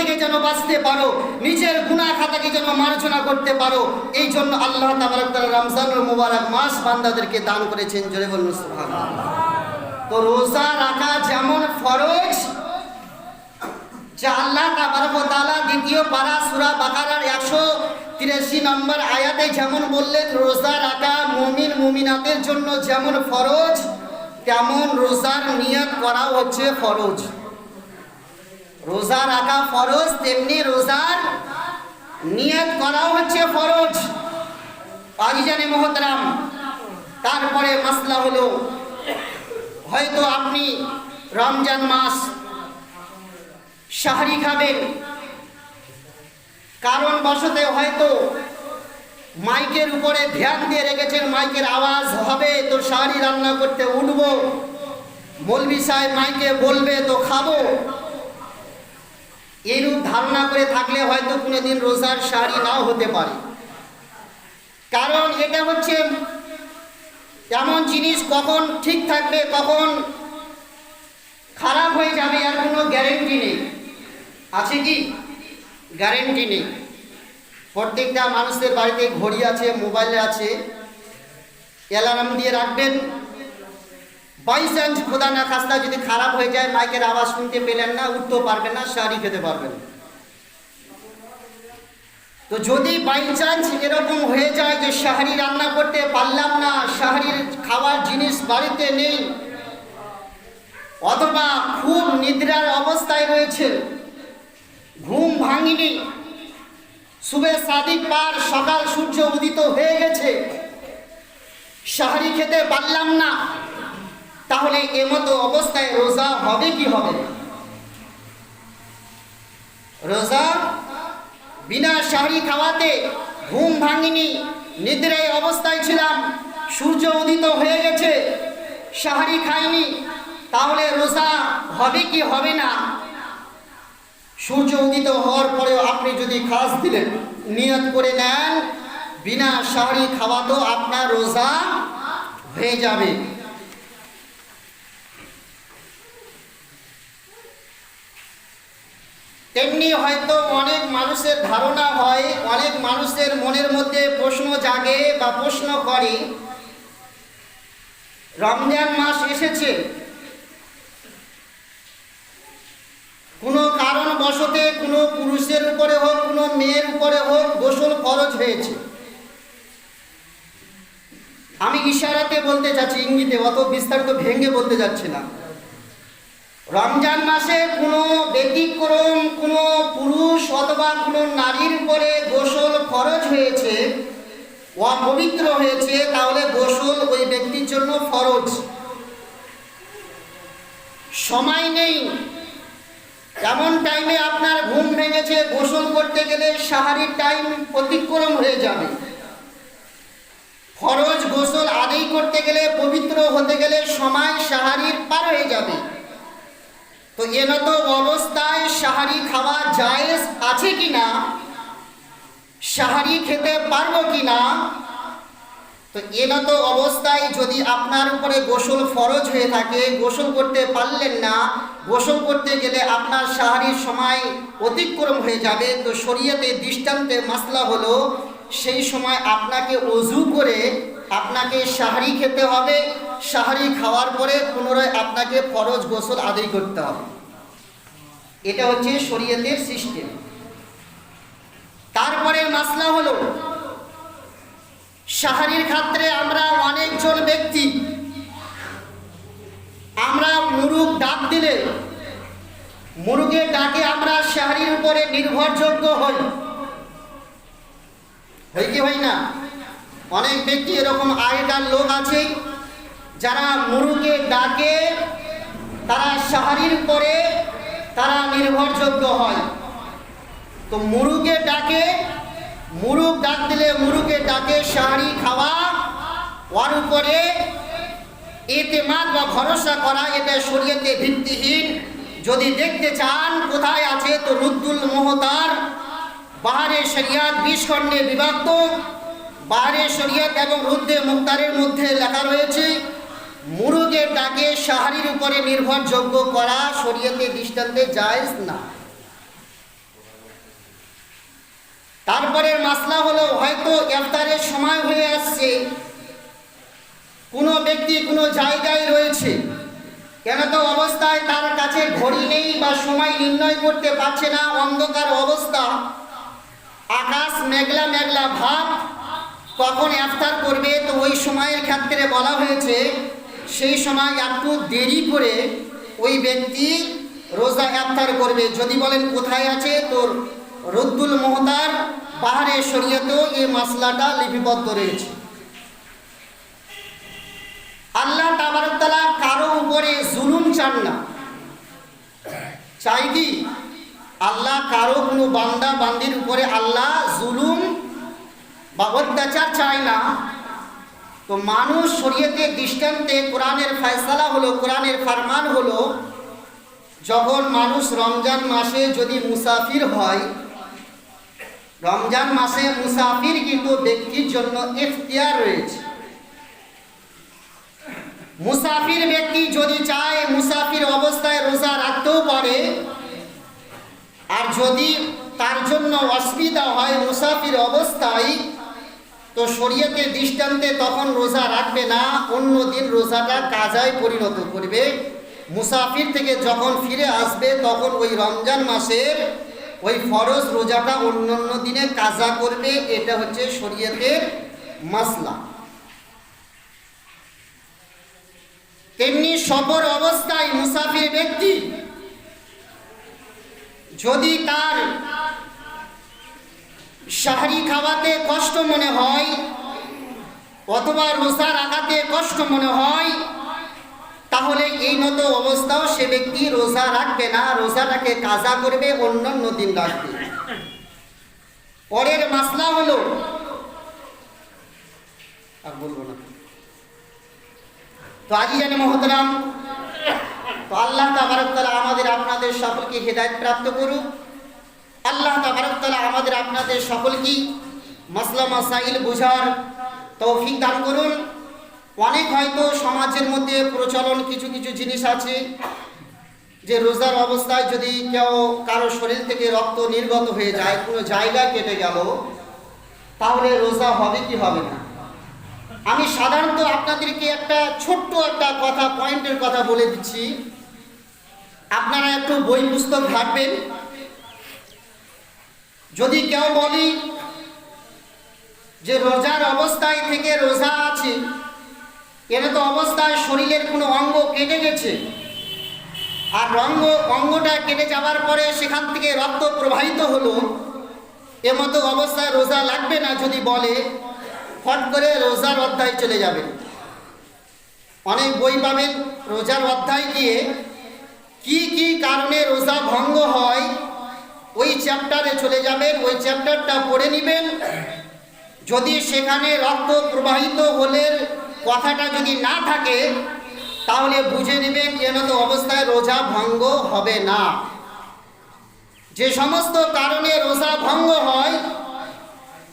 থেকে যেন বাঁচতে পারো, নিজের গুনাহ খাতাকে যেন মার্জনা করতে পারো। এই জন্য আল্লাহ তাবারক তাআলা রমজানুল মুবারক মাস বান্দাদেরকে দান করেছেন। জোরে বলুন সুবহানাল্লাহ। তো রোজা রাখা যেমন ফরজ, যা আল্লাহ তাবারক ওয়া তাআলা দ্বিতীয় পারা সূরা বাকারার 183 নম্বর আয়াতে যেমন বললেন রোজা রাখা মুমিন মুমিনাতের জন্য যেমন ফরজ, তেমন রোজার নিয়ত করা হচ্ছে ফরজ। রোজা রাখা ফরজ, তেমনি রোজার নিয়ত করা হচ্ছে ফরজ। আজিজানে মুহতারাম, তারপরে মাসলা হলো, হয়তো আপনি রমজান মাস সাহরি খাবেন, কারণ বশতে হয়তো মাইকের উপরে ধ্যান দিয়ে রেখেছেন, মাইকের আওয়াজ হবে তো সাহরি রান্না করতে উঠবো, মৌলভী সাহেব মাইকে বলবে তো খাবো, এইরূপ ধারণা করে থাকলে হয়তো কোনোদিন রোজার সাহরি নাও হতে পারে। কারণ এটা হচ্ছে এমন জিনিস, কখন ঠিক থাকবে কখন খারাপ হয়ে যাবে আর কোনো গ্যারেন্টি নেই। আছে কি? গ্যারেন্টি নেই। প্রত্যেকটা মানুষের বাড়িতে ঘড়ি আছে, মোবাইল আছে, অ্যালার্ম দিয়ে রাখবেন। বাই চান্স খোদা না খাস্তা যদি খারাপ হয়ে যায়, মাইকের আওয়াজ শুনতে পেলেন না, উঠতেও পারবেন না, সাহরি খেতে পারবেন। তো যদি বাই চান্স এরকম হয়ে যায় যে সাহরি রান্না করতে পারলাম না, সাহরির খাওয়ার জিনিস বাড়িতে নেই, অথবা খুব নিদ্রার অবস্থায় রয়েছে, ঘুম ভাঙিনি, সুবে সাদিক পার, সকাল সূর্য উদিত হয়ে গেছে, সাহরি খেতে পারলাম না, তাহলে এমতো অবস্থায় রোজা হবে কি হবে না? রোজা বিনা সাহরি খাওয়াতে, ঘুম ভাঙিনি, নিদ্রায় অবস্থায় ছিলাম, সূর্য উদিত হয়ে গেছে, সাহরি খাইনি, তাহলে রোজা হবে কি হবে না? সূর্য উদিত হওয়ার পরেও আপনি যদি খাস দিলেন, নিয়ত করে নেন বিনা সাহরি খাওয়া, তো আপনার রোজা হয়ে যাবে। তেমনি হয়তো অনেক মানুষের ধারণা হয়, অনেক মানুষের মনের মধ্যে প্রশ্ন জাগে বা প্রশ্ন করে, রমজান মাস এসেছে, কোনো কারণবশতে কোনো পুরুষের উপরে হোক, কোনো মেয়ের উপরে হোক, গোসল ফরজ হয়েছে। আমি ইশারাতে বলতে চাচ্ছি, ইঙ্গিতে, অত বিস্তারিত ভেঙে বলতে যাচ্ছি না। রমজান মাসে কোনো ব্যতিক্রম কোনো পুরুষ অথবা কোনো নারীর উপরে গোসল ফরজ হয়েছে, অপবিত্র হয়েছে, তাহলে গোসল ওই ব্যক্তির জন্য ফরজ। সময় নেই, এমন টাইমে আপনার ঘুম ভেঙেছে, গোসল করতে গেলে সাহারির টাইম অতিক্রম হয়ে যাবে, ফরজ গোসল আদায় করতে গেলে, পবিত্র হতে গেলে সময় সাহারির পার হয়ে যাবে। তো এনত অবস্থায় সাহারি খাওয়া জায়েজ আছে কিনা, সাহারি খেতে পারবো কিনা? তো এনত অবস্থায় যদি আপনার উপরে গোসল ফরজ হয়ে থাকে, গোসল করতে পারলেন না, গোসল করতে গেলে আপনার সাহারির সময় অতিক্রম হয়ে যাবে, তো শরীয়তে দৃষ্টান্তে মাসলা হলো সেই সময় আপনাকে ওযু করে আপনাকে সাহারি খেতে হবে, সাহারি খাওয়ার পরে পুনরায় আপনাকে ফরজ গোসল আদায় করতে হবে। এটা হচ্ছে শরীয়তের সিস্টেম। তারপরে মাসলা হলো, সাহারির ক্ষেত্রে আমরা অনেকজন ব্যক্তি, আমরা মুরুগ ডাক দিলে, মুরুগের ডাকে আমরা সাহারির উপরে নির্ভরযোগ্য হই, হয় কি হয় না? অনেক ব্যক্তি এরকম আগেকার লোক আছে যারা মুরুগের ডাকে তারা সাহারির পরে তারা নির্ভরযোগ্য হয়। তো মুরুগের ডাকে, মুরুগ ডাক দিলে মুরুগের ডাকে সাহারি খাওয়া, ওর উপরে ইতিমাদ বা ভরসা করা, এটা শরীয়তে ভিত্তিহীন। যদি দেখতে চান কোথায় আছে, তো রুদ্দুল মুহতার বাহারে শরিয়াত 20 খণ্ডে বিভক্ত, বাহারে শরিয়াত এবং রুদ্দে মুখতারের মধ্যে লেখা রয়েছে, মুরুগের ডাকে সাহারির উপরে নির্ভরযোগ্য করা শরীয়তে দৃষ্টান্তে জায়েজ না। তারপরে মাসলা হলো, হয়তো ইফতারের সময় হয়ে আসছে, কোনো ব্যক্তি কোনো জায়গায় রয়েছে, কেন তো অবস্থায় তার কাছে ঘড়ি নেই বা সময় নির্ণয় করতে পারছে না, অন্ধকার অবস্থা, আকাশ মেঘলা মেঘলা ভাব, কখন ইফতার করবে, তো ওই সময়ের ক্ষেত্রে বলা হয়েছে সেই সময় একটু দেরি করে ওই ব্যক্তি রোজা ইফতার করবে। যদি বলেন কোথায় আছে, তো রদ্দুল মুহতার বাহারে শরীয়তেও এই মাসলাটা লিপিবদ্ধ রয়েছে। আল্লাহ তাবারক তাআলা কারো উপরে জুলুম চান না, চাই কি আল্লাহ কারো কোনো বান্দা বান্দির উপরে আল্লাহ জুলুম বা অত্যাচার চায় না। তো মানুষ শরীয়তের দৃষ্টান্তে কোরআনের ফয়সালা হলো, কোরআনের ফরমান হলো, যখন মানুষ রমজান মাসে যদি মুসাফির হয়, রমজান মাসে মুসাফির কিন্তু ব্যক্তির জন্য ইখতিয়ার রয়েছে। মুসাফির ব্যক্তি যদি চায় মুসাফির অবস্থায় রোজা রাখতেও পারে, আর যদি তার জন্য অসুবিধা হয় মুসাফির অবস্থায়, তো শরীয়তের দৃষ্টান্তে তখন রোজা রাখবে না, অন্য দিন রোজাটা কাজায় পরিণত করবে। মুসাফির থেকে যখন ফিরে আসবে তখন ওই রমজান মাসের ওই ফরজ রোজাটা অন্যান্য দিনে কাজা করবে। এটা হচ্ছে শরীয়তের মাসলা। তেমনি সফর অবস্থায় মুসাফির ব্যক্তি যদি তার সাহরি খাওয়াতে কষ্ট মনে হয় অথবা রোজা রাখাতে কষ্ট মনে হয়, তাহলে এই মতো অবস্থাও সে ব্যক্তি রোজা রাখবে না, রোজাটাকে কাজা করবে, অন্যান্য দিন রাখবে। পরের মাসলা হলো, আর বলবো না তো আজ জানে মহতরাম, তো আল্লাহ তাবারক তাআলা আমাদের আপনাদের সকলকে হেদায়েত প্রাপ্ত করুক। আল্লাহ তাবারক তাআলা আমাদের আপনাদের সকলকে মাসলা মাসাইল বুঝার তৌফিক দান করুন। অনেক হয়তো সমাজের মধ্যে প্রচলন কিছু কিছু জিনিস আছে যে রোজার অবস্থায় যদি কেউ কারো শরীর থেকে রক্ত নির্গত হয়ে যায়, কোনো জায়গা কেটে গেল, তাহলে রোজা হবে কি হবে না। আমি সাধারণত আপনাদেরকে একটা ছোট্ট একটা কথা, পয়েন্টের কথা বলে দিচ্ছি, আপনারা একটু বই পুস্তক ঘাটবেন। যদি কেউ বলি যে রোজার অবস্থায় থেকে রোজা আছে, এর তো অবস্থায় শরীরের কোনো অঙ্গ কেটে গেছে, আর অঙ্গটা কেটে যাওয়ার পরে সেখান থেকে রক্ত প্রবাহিত হলো, এমতো অবস্থায় রোজা লাগবে না যদি বলে, ফট করে রোজার অধ্যায় চলে যাবে। অনেক বই পাবেন রোজার অধ্যায় দিয়ে কি কি কারণে রোজা ভঙ্গ হয়, ওই চ্যাপ্টারে চলে যাবেন, ওই চ্যাপ্টারটা পড়ে নেবেন। যদি সেখানে রক্ত প্রবাহিত হলে কথাটা যদি না থাকে, তাহলে বুঝে নেবেন এমতো অবস্থায় রোজা ভঙ্গ হবে না। যে সমস্ত কারণে রোজা ভঙ্গ হয়,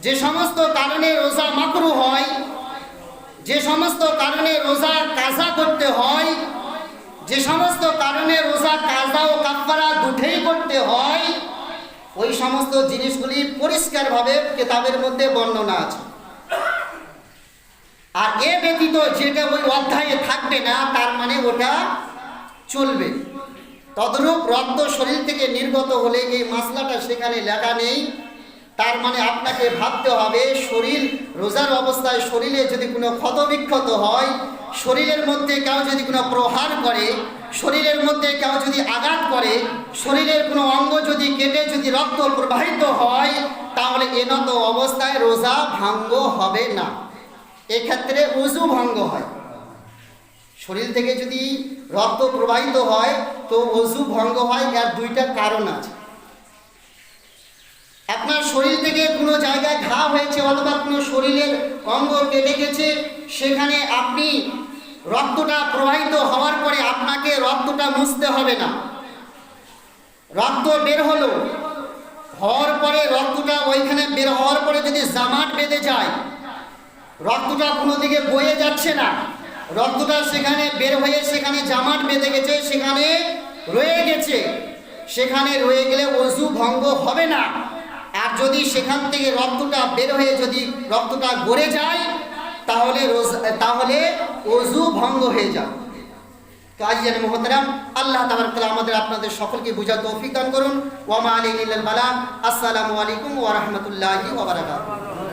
যে সমস্ত কারণে রোজা মাকরুহ হয়, যে সমস্ত কারণে রোজা কাজা করতে হয়, যে সমস্ত কারণে রোজা কাজা ও কাফারা দুটোই করতে হয়, ওই সমস্ত জিনিসগুলি পরিষ্কারভাবে কিতাবের মধ্যে বর্ণনা আছে। আর এ ব্যতীত যেটা ওই অধ্যায়ে থাকবে না, তার মানে ওটা চলবে। তদ্রূপ রক্ত শরীর থেকে নির্গত হলে এই মাসলাটা সেখানে লেখা নেই, তার মানে আপনাকে ভাবতে হবে শরীর রোজার অবস্থায় শরীরে যদি কোনো ক্ষতবিক্ষত হয়, শরীরের মধ্যে কেউ যদি কোনো প্রহার করে, শরীরের মধ্যে কেউ যদি আঘাত করে, শরীরের কোনো অঙ্গ যদি কেটে যদি রক্ত প্রবাহিত হয়, তাহলে এনত অবস্থায় রোজা ভঙ্গ হবে না। এক্ষেত্রে ওযু ভঙ্গ হয়। শরীর থেকে যদি রক্ত প্রবাহিত হয় তো ওযু ভঙ্গ হয়। এর দুইটা কারণ আছে। আপনার শরীর থেকে কোনো জায়গায় ঘা হয়েছে অথবা কোনো শরীরের অঙ্গ কেটে গেছে, সেখানে আপনি রক্তটা প্রবাহিত হওয়ার পরে আপনাকে রক্তটা মুছতে হবে না। রক্ত বের হলো, হওয়ার পরে রক্তটা ওইখানে বের হওয়ার পরে যদি জামাট বেঁধে যায়, রক্তটা কোনো দিকে বয়ে যাচ্ছে না, রক্তটা সেখানে বের হয়ে সেখানে জামাট বেঁধে গেছে, সেখানে রয়ে গেছে, সেখানে রয়ে গেলে ওযু ভঙ্গ হবে না। আর যদি সেখান থেকে রক্তটা বের হয়ে যদি রক্তটা গড়ে যায় তাহলে ওযু ভঙ্গ হয়ে যায়। কাজী জানে মুহতারাম, আল্লাহ তাবারক তাআলা আমাদের আপনাদের সকলকে বুঝার তৌফিক দান করুন। ওয়া মা আলাইনা ইল্লাল বালাগ। আসসালামু আলাইকুম ওয়া রাহমাতুল্লাহি ওয়া বারাকাতুহু।